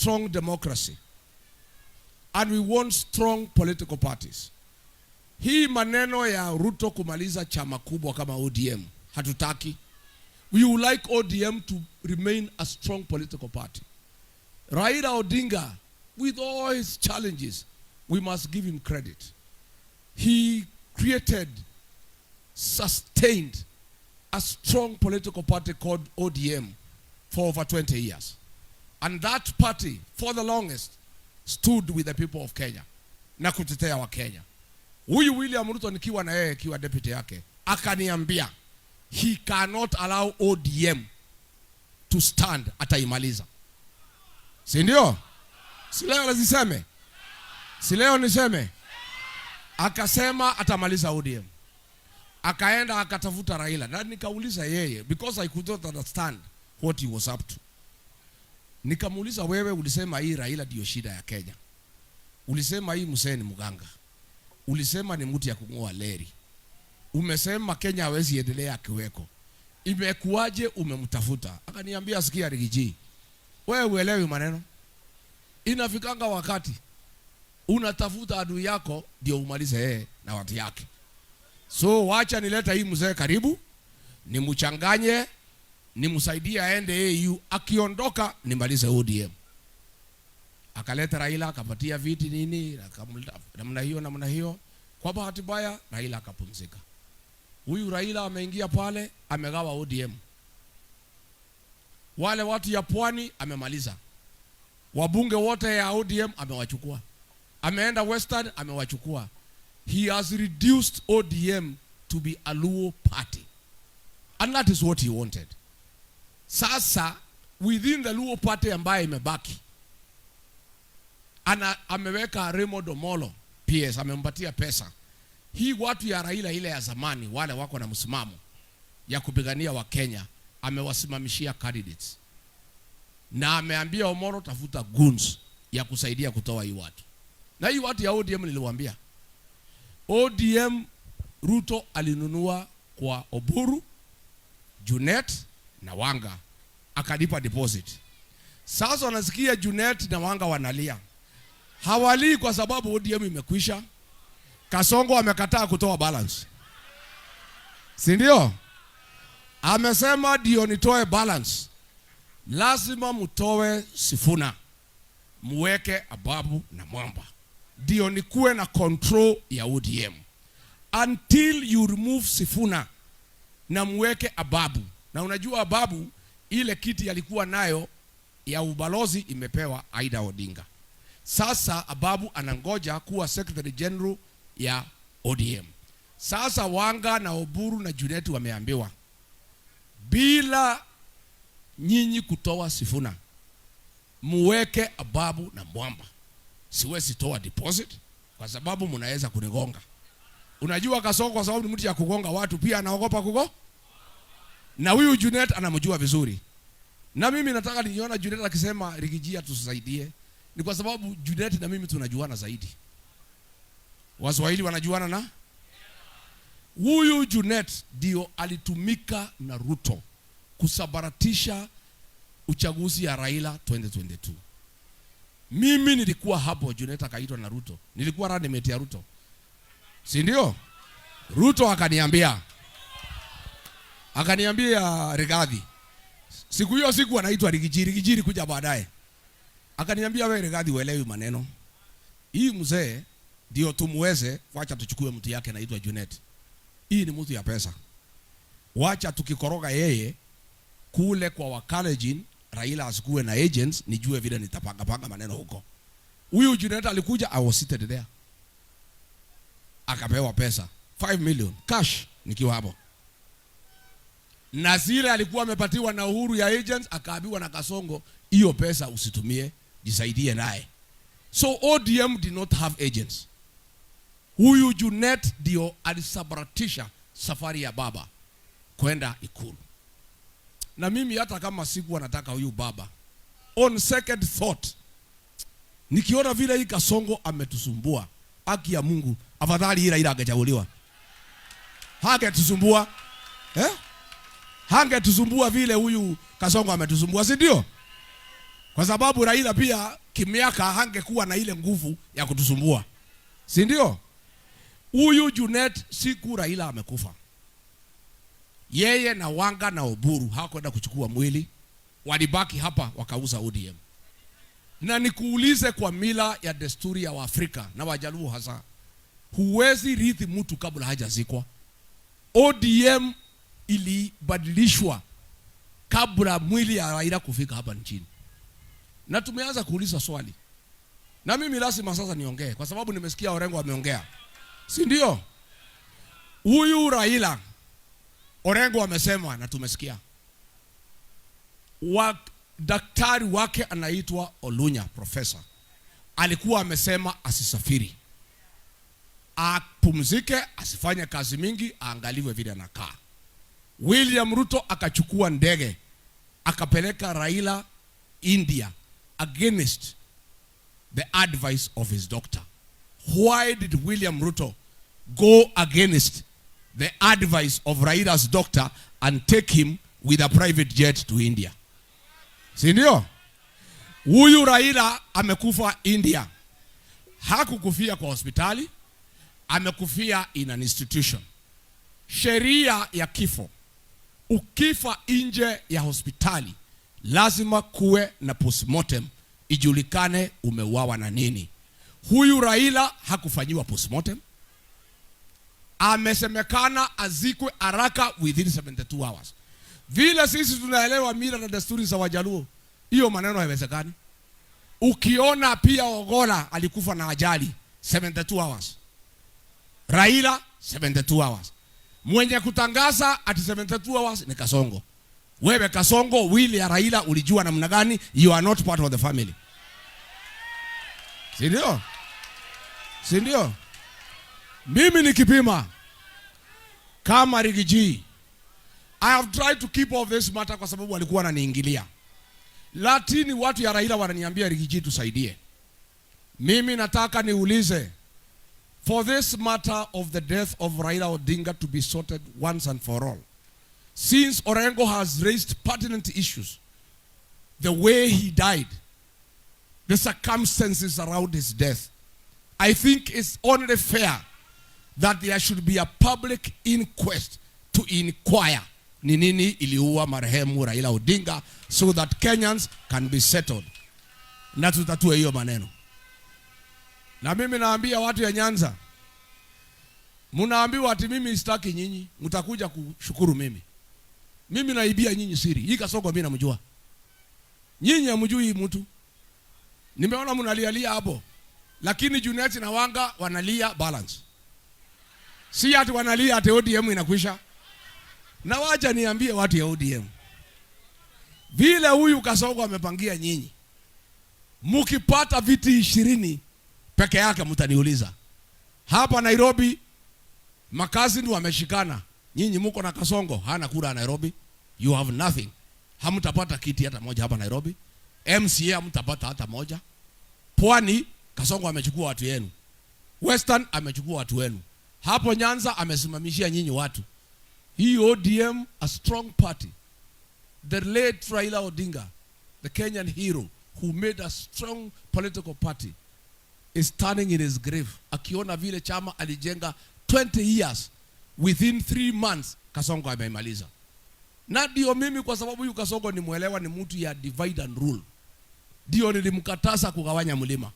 strong democracy and we want strong political parties. Hii maneno ya Ruto kumaliza chama kubwa kama ODM hatutaki. We would like ODM to remain a strong political party. Raila Odinga, with all his challenges, we must give him credit. He created, sustained a strong political party called ODM for over 20 years. And that party, for the longest, stood with the people of Kenya. Na kutetea wa Kenya. Huyu William Ruto nikiwa na yeye kiwa deputy yake, akaniambia, he cannot allow ODM to stand, ataimaliza. Si ndio? Si leo laziseme? Si leo niseme? Akasema atamaliza ODM. Akaenda akatafuta Raila. Na nikauliza yeye, because I could not understand what he was up to. Nikamuuliza, wewe ulisema hii Raila ndio shida ya Kenya. Ulisema hii Musee ni mganga. Ulisema ni mtu ya kungoa leri. Umesema Kenya hawezi endelea akiweko. Imekuaje umemtafuta? Akaniambia, sikia Rigiji, wewe uelewi maneno. Inafikanga wakati unatafuta adui yako ndio umalize yeye na watu yake. So wacha nileta hii mzee karibu, nimchanganye, nimsaidie aende AU, akiondoka nimalize ODM. Akaleta Raila, akapatia viti nini, namna hiyo. Kwa bahati mbaya Raila akapumzika. Huyu Raila ameingia pale, amegawa ODM. Wale watu ya Pwani amemaliza. Wabunge wote ya ODM amewachukua. Ameenda Western amewachukua. He has reduced ODM to be a Luo party. And that is what he wanted. Sasa within the Luo party ambaye imebaki, ameweka Raymond Omolo PS, amempatia pesa. Hii watu ya Raila ile ya zamani, wale wako na msimamo ya kupigania wa Kenya, amewasimamishia candidates. Na ameambia Omolo, tafuta goons ya kusaidia kutoa hii watu. Na hii watu ya ODM niliwaambia, ODM Ruto alinunua kwa Oburu, Junet na Wanga, akalipa deposit. Sasa wanasikia Junet na Wanga wanalia. Hawali kwa sababu ODM imekwisha. Kasongo amekataa kutoa balance. Si ndio? Amesema ndio nitoe balance, lazima mtoe Sifuna, muweke Ababu na Mwamba, ndio nikuwe na control ya ODM. Until you remove Sifuna na muweke Ababu. Na unajua Ababu ile kiti alikuwa nayo ya ubalozi imepewa Aida Odinga. Sasa Ababu anangoja kuwa Secretary General ya ODM. Sasa Wanga na Oburu na Junet wameambiwa, bila nyinyi kutoa Sifuna, muweke Ababu na Mwamba. Siwezi toa deposit kwa sababu mnaweza kunigonga. Unajua Kasongo kwa sababu ni mtu ya kugonga watu, pia anaogopa kugo. Na huyu Junet anamjua vizuri. Na mimi nataka niona Junet akisema Rigijia tusaidie, ni kwa sababu Junet na mimi tunajuana zaidi. Waswahili wanajuana na huyu Junet ndio alitumika na Ruto kusabaratisha uchaguzi ya Raila 2022. Mimi nilikuwa hapo, Junet akaitwa na Ruto. Nilikuwa running mate ya Ruto. Si ndio? Ruto akaniambia Rigathi. Siku hiyo siku anaitwa Rigijiri kuja baadaye. Akaniambia, wewe Rigathi uelewi maneno. Hii mzee ndio tumuweze, wacha tuchukue mtu yake anaitwa Junet. Hii ni mtu ya pesa. Wacha tukikoroga yeye kule kwa Wakalejin, Raila asikuwe na agents, nijue vile nitapanga maneno huko. Huyu Junet alikuja, I was seated there. Akapewa pesa 5 million cash nikiwa hapo. Na zile alikuwa amepatiwa na Uhuru ya agents, akaambiwa na Kasongo, hiyo pesa usitumie, jisaidie naye. So ODM did not have agents. Huyu Junet ndio alisabaratisha safari ya baba kwenda Ikulu. Na mimi hata kama siku nataka huyu baba, on second thought, nikiona vile hii Kasongo ametusumbua, haki ya Mungu, afadhali hii Raila angechaguliwa. Hangetusumbua. Hangetusumbua vile huyu Kasongo ametusumbua, si ndio? Kwa sababu Raila pia kimiaka hangekuwa na ile nguvu ya kutusumbua. Si ndio? Huyu Junet siku Raila amekufa, yeye na Wanga na Oburu hawakwenda kuchukua mwili, walibaki hapa wakauza ODM. Na nikuulize, kwa mila ya desturi ya Waafrika na Wajaluo hasa, huwezi rithi mtu kabla hajazikwa. ODM ilibadilishwa kabla mwili ya Raila kufika hapa nchini. Na tumeanza kuuliza swali, na mimi lazima sasa niongee kwa sababu nimesikia Orengo ameongea. Si ndio? Huyu Raila Orengo amesema na tumesikia. Daktari wake anaitwa Olunya, profesa, alikuwa amesema asisafiri, apumzike, asifanye kazi mingi, aangaliwe vile anakaa. William Ruto akachukua ndege akapeleka Raila India against the advice of his doctor. Why did William Ruto go against the advice of Raila's doctor and take him with a private jet to India? Si ndio? Huyu Raila amekufa India. Hakukufia kwa hospitali, amekufia in an institution. Sheria ya kifo, ukifa nje ya hospitali lazima kuwe na postmortem ijulikane umeuawa na nini. Huyu Raila hakufanyiwa postmortem. Amesemekana azikwe haraka within 72 hours. Vile sisi tunaelewa mila na desturi za Wajaluo, hiyo maneno haiwezekani. Ukiona pia Ogola alikufa na ajali 72 hours. Raila 72 hours. Mwenye kutangaza ati 72 hours ni Kasongo. Wewe Kasongo, wili ya Raila ulijua namna gani? You are not part of the family. Si ndio? Si ndio? Mimi nikipima kama Rigiji, I have tried to keep off this matter kwa sababu walikuwa wananiingilia. Lakini watu ya Raila wananiambia Rigiji tusaidie. Mimi nataka niulize, for this matter of the death of Raila Odinga to be sorted once and for all, since Orengo has raised pertinent issues, the way he died, the circumstances around his death, I think it's only fair that there should be a public inquest to inquire ni nini iliua marehemu Raila Odinga, so that Kenyans can be settled. Na tutatue hiyo maneno. Na mimi naambia watu ya Nyanza, mnaambiwa ati mimi sitaki nyinyi, mtakuja kushukuru mimi. Mimi naibia nyinyi siri. Hii Kasongo mimi namjua. Nyinyi hamjui mtu. Nimeona mnalialia hapo. Lakini Junet na Wanga wanalia balance. Si ati wanalia ati ODM inakwisha. Na wacha niambie watu ya ODM, vile huyu Kasongo amepangia nyinyi, mkipata viti 20 peke yake mtaniuliza. Hapa Nairobi makazi ndio wameshikana. Nyinyi mko na Kasongo, hana kura Nairobi. You have nothing. Hamtapata kiti hata moja hapa Nairobi. MCA hamtapata hata moja. Pwani Kasongo amechukua watu wenu. Western amechukua watu wenu. Hapo Nyanza amesimamishia nyinyi watu. Hii ODM, a strong party. The late Raila Odinga, the Kenyan hero who made a strong political party, is standing in his grave. Akiona vile chama alijenga 20 years, within 3 months Kasongo ameimaliza. Na ndio mimi, kwa sababu huyu Kasongo ni muelewa, ni mtu ya divide and rule, ndio nilimkataza kugawanya mlima.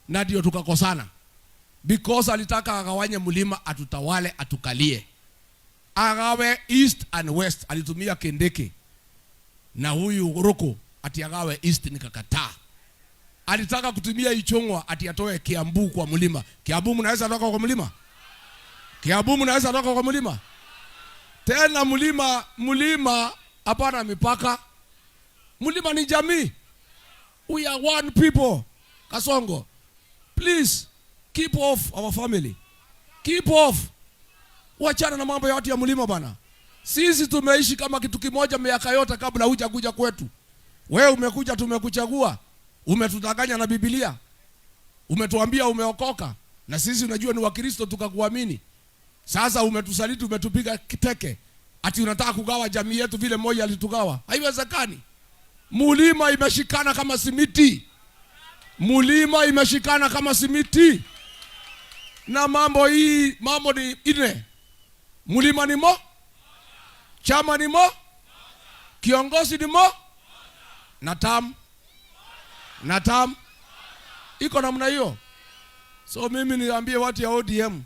Na ndio tukakosana, because alitaka agawanye mlima atutawale, atukalie. Agawe east and west, alitumia Kendeke. Na huyu Ruko ati agawe east, nikakataa. Alitaka kutumia Ichongwa ati atoe Kiambu kwa mlima. Kiambu mnaweza toka kwa mlima? Kiambu mnaweza toka kwa mlima? Tena mlima hapana mipaka. Mlima ni jamii. We are one people. Kasongo, please keep off our family. Keep off. Wachana na mambo ya watu ya mlima bana. Sisi tumeishi kama kitu kimoja miaka yote kabla huja kuja kwetu. Wewe umekuja, tumekuchagua. Umetudanganya na Biblia. Umetuambia umeokoka. Na sisi unajua ni Wakristo tukakuamini. Sasa umetusaliti, umetupiga kiteke. Ati unataka kugawa jamii yetu vile mmoja alitugawa. Haiwezekani. Mulima imeshikana kama simiti. Mulima imeshikana kama simiti. Na mambo ni ine. Mulima ni mo, chama ni mo, kiongozi ni mo, na tam. Iko namna hiyo. So mimi niambie watu ya ODM,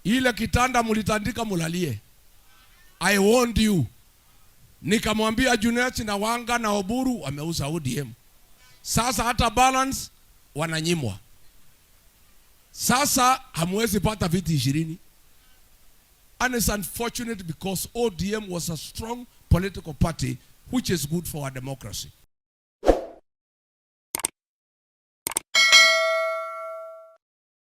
ile kitanda mulitandika mulalie. I warned you. Nikamwambia Junet na Wanga na Oburu wameuza ODM. Sasa hata balance wananyimwa. Sasa hamwezi pata viti 20. And it's unfortunate because ODM was a strong political party which is good for our democracy.